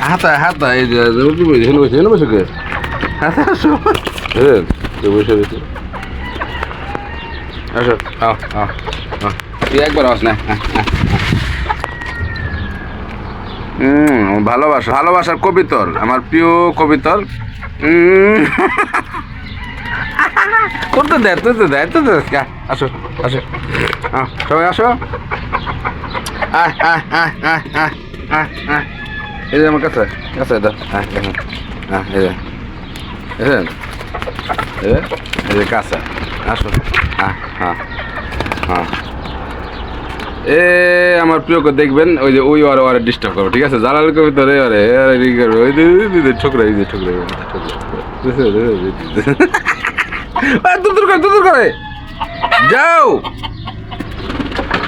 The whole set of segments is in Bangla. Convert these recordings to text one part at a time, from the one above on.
হাতা হাতা এই যে বসে বসে কে হাতা আসো বসে বসে আসো তুই একবার আস না ভালোবাসা ভালোবাসার কবিতর আমার প্রিয় কবিতর করতে দেয় তুই তো দেয় তো আসো আসো সবাই আসো এই যে আমার কাছে কাছে দাও এই যে কাছে আসো এ আমার প্রিয়কে দেখবেন ওই যে ওই ওরে ডিস্টার্ব করো ঠিক আছে জালাল কবিতরে ওরে ওই ঠোকরা এই যে ঠোকরা দূর করে যাও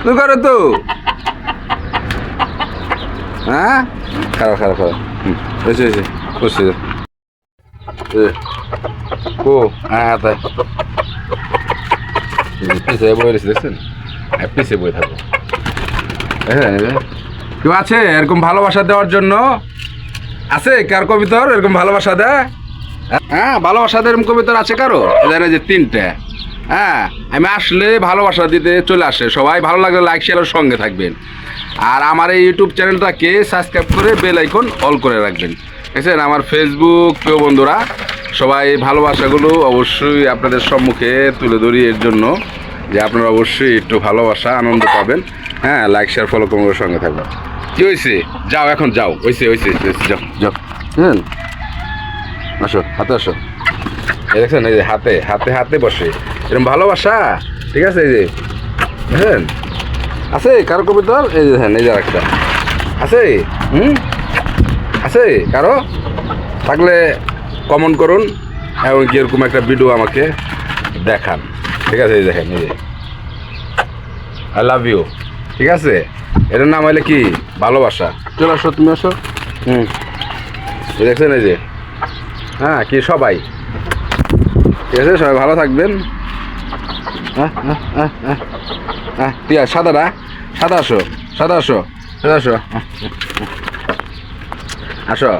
তুই করে তো হ্যাঁ খারাপ এসে বসে কো হ্যাঁ তাই পিছিয়ে বই রয়েছে দেখছেন পিছিয়ে বই থাকবো হ্যাঁ কেউ আছে এরকম ভালোবাসা দেওয়ার জন্য আছে কার কবিতর এরকম ভালোবাসা দেয় হ্যাঁ ভালোবাসা এরকম কবিতর আছে কারো জানে যে তিনটে হ্যাঁ আমি আসলে ভালোবাসা দিতে চলে আসে সবাই ভালো লাগলে লাইক শেয়ারের সঙ্গে থাকবেন আর আমার এই ইউটিউব চ্যানেলটাকে সাবস্ক্রাইব করে বেল আইকন অল করে রাখবেন ঠিক আছে আমার ফেসবুক প্রিয় বন্ধুরা সবাই ভালোবাসাগুলো অবশ্যই আপনাদের সম্মুখে তুলে ধরি এর জন্য যে আপনারা অবশ্যই একটু ভালোবাসা আনন্দ পাবেন হ্যাঁ লাইক শেয়ার ফলো কমেন্টের সঙ্গে থাকবেন কি হয়েছে যাও এখন যাও হয়েছে যাও হ্যাঁ আসো হাতে আসো এই দেখছেন এই যে হাতে বসে এরকম ভালোবাসা ঠিক আছে এই যে হ্যাঁ আছে কারো কবিতর এই যে হ্যাঁ এই যে একটা আছে আছে কারো থাকলে কমেন্ট করুন এবং কি এরকম একটা ভিডিও আমাকে দেখান ঠিক আছে এই দেখেন এই যে আই লাভ ইউ ঠিক আছে এটার নাম হলে কি ভালোবাসা চলে আসো তুমি আসো এই দেখছেন এই যে হ্যাঁ কি সবাই ঠিক আছে সবাই ভালো থাকবেন ঠিক আছে সাদা আসো আসো আসো